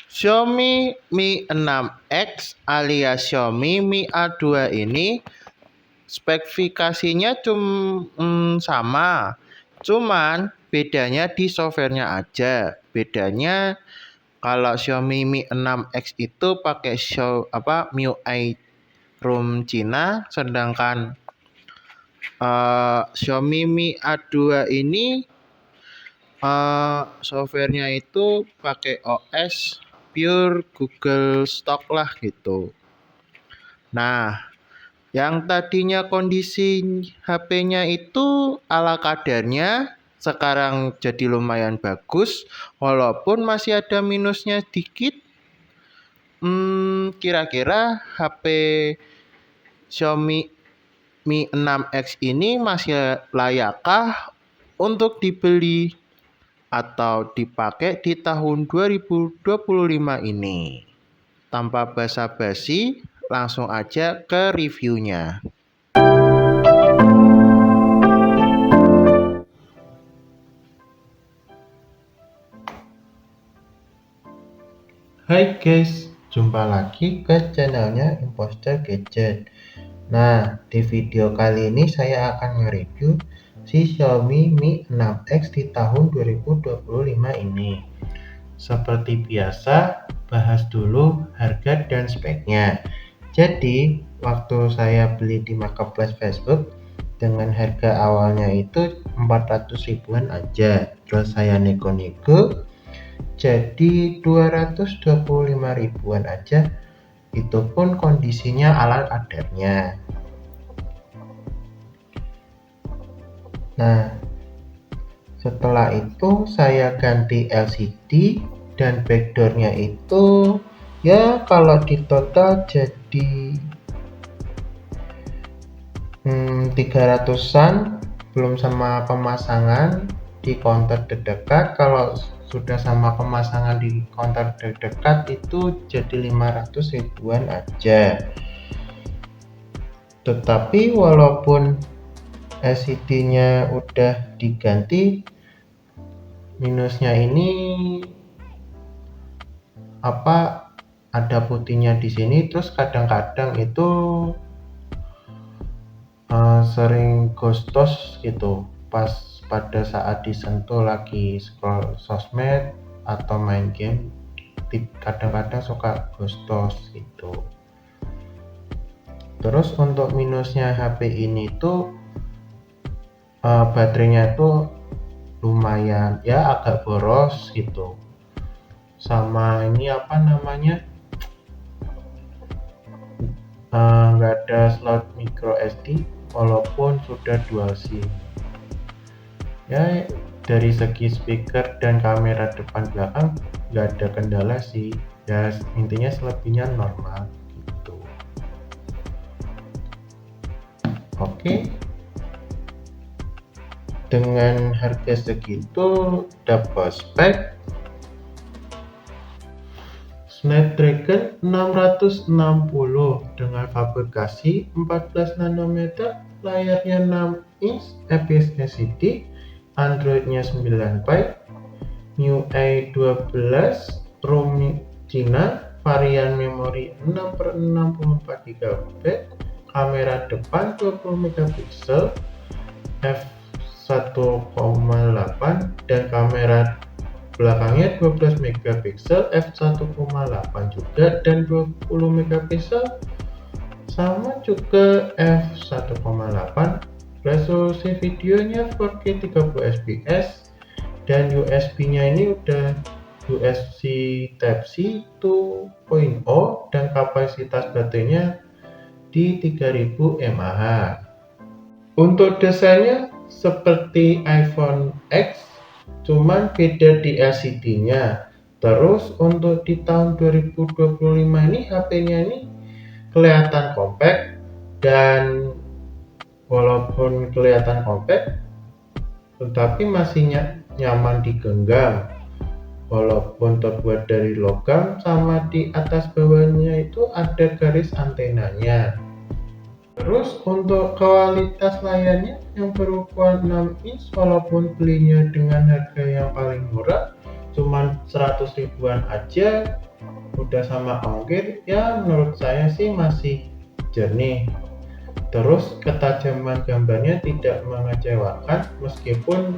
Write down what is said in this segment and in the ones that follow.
Xiaomi Mi 6X alias Xiaomi Mi A2 ini spesifikasinya sama, cuman bedanya di softwarenya aja. Bedanya kalau Xiaomi Mi 6X itu pakai MIUI ROM Cina, sedangkan Xiaomi Mi A2 ini softwarenya itu pakai OS pure Google Stock lah gitu. Nah, yang tadinya kondisi HP-nya itu ala kadarnya sekarang jadi lumayan bagus, walaupun masih ada minusnya sedikit. Kira-kira HP Xiaomi Mi 6X ini masih layakkah untuk dibeli atau dipakai di tahun 2025 ini? Tanpa basa-basi, langsung aja ke reviewnya. Hai guys, jumpa lagi ke channelnya Imposter Gadget. Nah, di video kali ini saya akan nge-review si Xiaomi Mi 6X di tahun 2025 ini. Seperti biasa, bahas dulu harga dan speknya. Jadi, waktu saya beli di marketplace Facebook, dengan harga awalnya itu 400 ribuan aja. Terus saya nego-nego, jadi 225 ribuan aja. Itu pun kondisinya ala kadarnya. Nah, setelah itu saya ganti LCD dan backdoornya itu ya kalau di total jadi 300-an, belum sama pemasangan di counter terdekat. Kalau sudah sama pemasangan di counter terdekat itu jadi 500 ribuan aja. Tetapi walaupun LCD-nya udah diganti, minusnya ini ada putihnya di sini, terus kadang-kadang itu sering ghostos gitu pas pada saat disentuh lagi scroll sosmed atau main game, kadang-kadang suka ghostos gitu. Terus untuk minusnya HP ini tuh baterainya tuh lumayan ya agak boros gitu, sama ini nggak ada slot micro SD walaupun sudah dual SIM. Ya dari segi speaker dan kamera depan belakang nggak ada kendala sih, ya intinya selebihnya normal gitu. Oke, dengan harga segitu dapat spek Snapdragon 660 dengan fabrikasi 14 nanometer, layarnya 6 inch, IPS LCD, Androidnya 9 byte, MIUI 12, ROM Cina, varian memori 6/64 GB, kamera depan 20 megapiksel, f1.8 dan kamera belakangnya 12 megapiksel f1.8 juga, dan 20 megapiksel sama juga f1.8. resolusi videonya 4K 30 fps, dan USB-nya ini udah USB Type-C 2.0 dan kapasitas baterainya di 3000 mAh. Untuk desainnya seperti iPhone X, cuman beda di LCD-nya. Terus untuk di tahun 2025 ini HP-nya ini kelihatan compact, dan walaupun kelihatan compact tetapi masih nyaman digenggam walaupun terbuat dari logam, sama di atas bawahnya itu ada garis antenanya. Terus untuk kualitas layarnya yang berukuran 6 inch, walaupun belinya dengan harga yang paling murah cuman 100 ribuan aja udah sama ongkir, ya menurut saya sih masih jernih. Terus ketajaman gambarnya tidak mengecewakan meskipun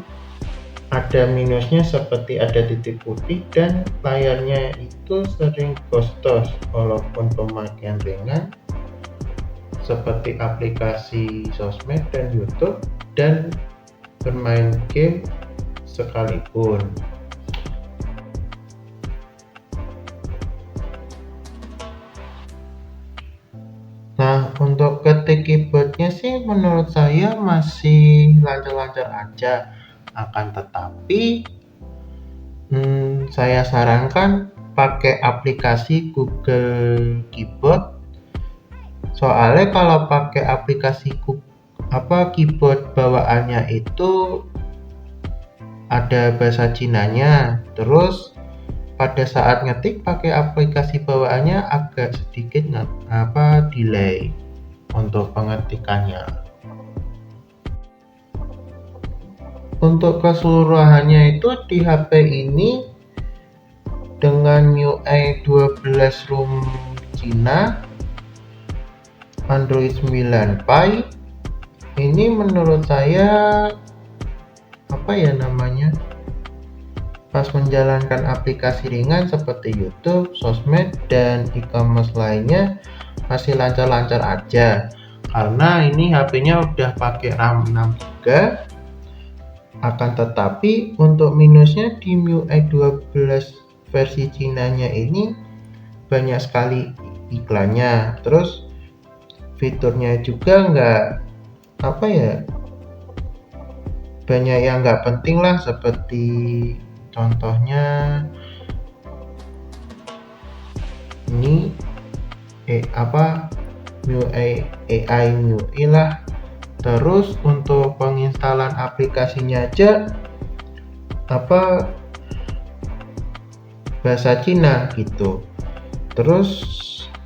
ada minusnya seperti ada titik putih dan layarnya itu sering ghostos walaupun pemakaian ringan seperti aplikasi sosmed dan YouTube dan bermain game sekalipun. Nah, untuk ketik keyboardnya sih menurut saya masih lancar-lancar aja. Akan tetapi, saya sarankan pakai aplikasi Google Keyboard. Soalnya kalau pakai aplikasi keyboard bawaannya itu ada bahasa Cinanya. Terus pada saat ngetik pakai aplikasi bawaannya agak sedikit delay untuk pengetikannya. Untuk keseluruhannya itu di HP ini dengan MIUI 12 ROM Cina, Android 9 Pie, ini menurut saya pas menjalankan aplikasi ringan seperti YouTube, sosmed, dan e-commerce lainnya masih lancar-lancar aja. Karena ini HP-nya udah pakai RAM 6GB. Akan tetapi untuk minusnya di MIUI 12 versi Cinanya ini banyak sekali iklannya. Terus fiturnya juga banyak yang nggak penting lah, seperti contohnya ini MIUI AI MIUI lah. Terus untuk penginstalan aplikasinya aja bahasa Cina gitu. Terus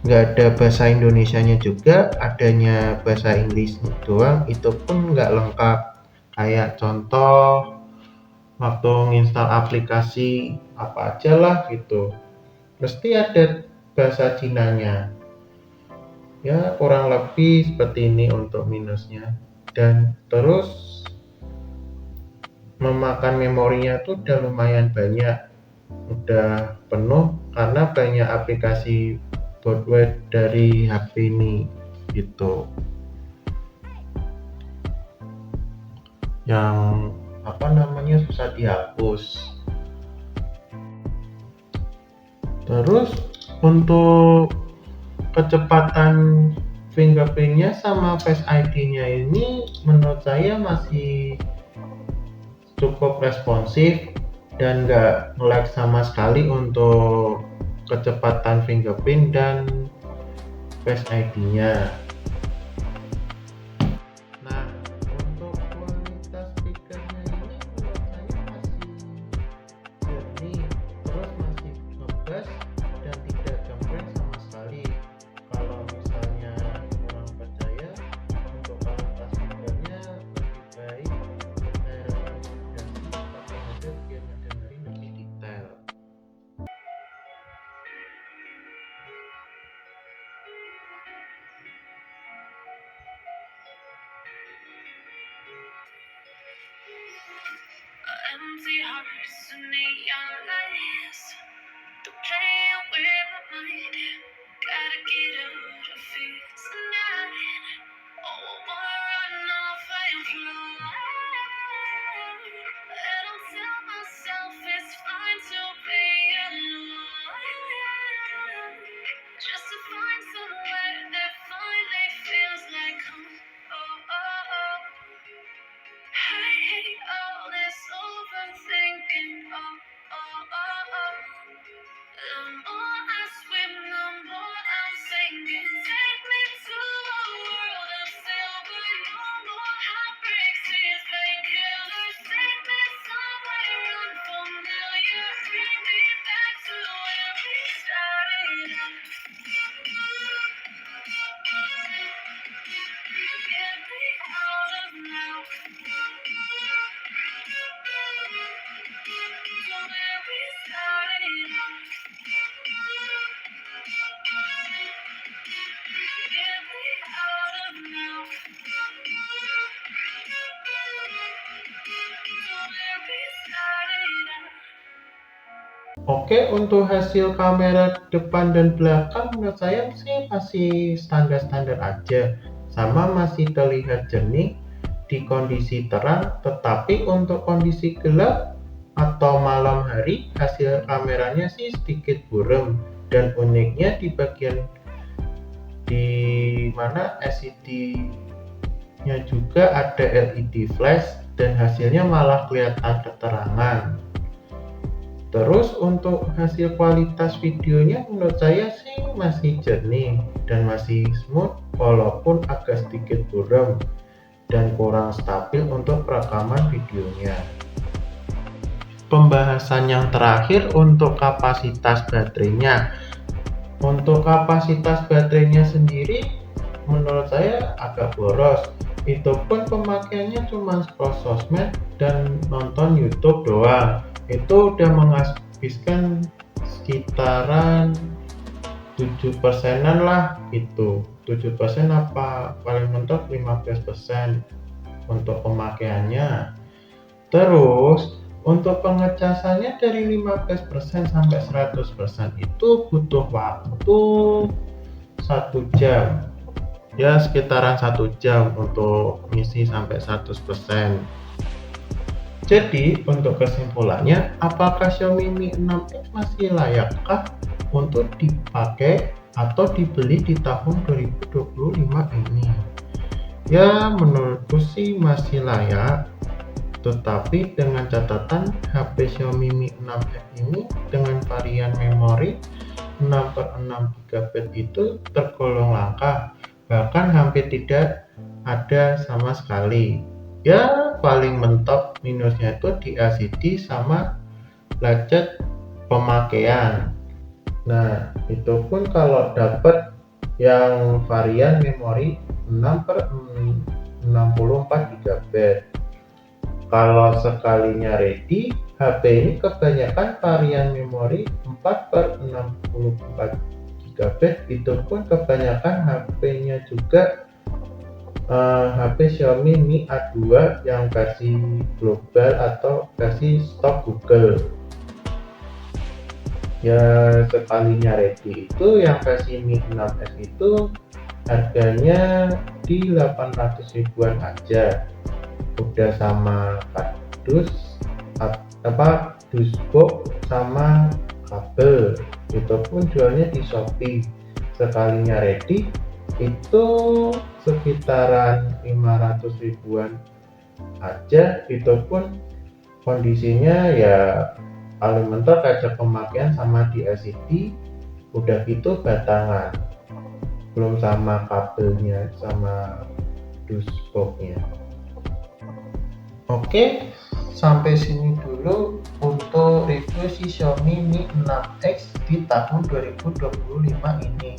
nggak ada bahasa Indonesianya juga, adanya bahasa Inggris doang, itu pun nggak lengkap. Kayak contoh waktu nginstal aplikasi apa aja lah gitu, mesti ada bahasa Cinanya. Ya kurang lebih seperti ini untuk minusnya. Dan terus memakan memorinya tuh udah lumayan banyak, udah penuh karena banyak aplikasi bloatware dari HP ini gitu, yang susah dihapus. Terus untuk kecepatan fingerprintnya sama Face ID-nya ini menurut saya masih cukup responsif dan nggak nge-lag sama sekali untuk kecepatan fingerprint dan Face ID-nya. Nah, untuk kualitas speakernya ini menurut saya masih jernih, terus masih ngebas dan tidak jembreng sama sekali. Kalau misalnya kurang percaya untuk kualitas speakernya, lebih baik rekomendasi pakai headset biar ngedengerin lebih detail. Empty hearts and neon lights, they're playing with my mind. Gotta get out of here tonight. Oh, I wanna run off and fly. And I'll tell myself it's fine to be alone, just to find somewhere that finally feels like home. Oh, oh, oh. I hate all this overthinking. Oh, oh, oh, oh. Oke, untuk hasil kamera depan dan belakang menurut saya sih masih standar-standar aja, sama masih terlihat jernih di kondisi terang, tetapi untuk kondisi gelap atau malam hari hasil kameranya sih sedikit buram, dan uniknya di bagian di mana LCD-nya juga ada LED flash dan hasilnya malah kelihatan keterangan. Terus untuk hasil kualitas videonya menurut saya sih masih jernih dan masih smooth walaupun agak sedikit buram dan kurang stabil untuk rekaman videonya. Pembahasan yang terakhir untuk kapasitas baterainya. Untuk kapasitas baterainya sendiri menurut saya agak boros. Itu pun pemakaiannya cuma scroll sosmed dan nonton YouTube doang. Itu udah menghabiskan sekitaran 7%-an lah itu. 7% apa paling mentok 15% untuk pemakaiannya. Terus untuk pengecasannya dari 15% sampai 100% itu butuh waktu 1 jam. Ya sekitaran 1 jam untuk ngisi sampai 100%. Jadi untuk kesimpulannya, apakah Xiaomi Mi 6X masih layakkah untuk dipakai atau dibeli di tahun 2025 ini? Ya menurutku sih masih layak, tetapi dengan catatan HP Xiaomi Mi 6X ini dengan varian memori 6/6 GB itu tergolong langka, bahkan hampir tidak ada sama sekali. Ya paling mentok minusnya itu di LCD sama layar pemakaian. Nah itu pun kalau dapat yang varian memori 6/64 GB. Kalau sekalinya ready, HP ini kebanyakan varian memori 4/64 GB. Itu pun kebanyakan HP-nya juga HP Xiaomi Mi A2 yang versi global atau versi stok Google. Ya sekalinya ready itu yang versi Mi 6S itu harganya di 800 ribuan aja, udah sama kardus dusbox sama kabel. Itu pun jualnya di Shopee. Sekalinya ready itu sekitaran 500 ribuan aja. Itu pun kondisinya ya paling mentok kaca pemakaian sama di LCD, udah gitu batangan, belum sama kabelnya sama dusboxnya. Oke, sampai sini dulu untuk review si Xiaomi Mi 6X di tahun 2025 ini.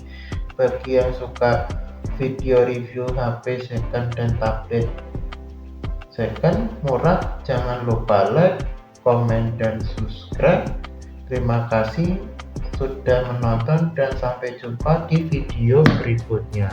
Bagi yang suka video review HP second dan tablet second murah, jangan lupa like, komen, dan subscribe. Terima kasih sudah menonton dan sampai jumpa di video berikutnya.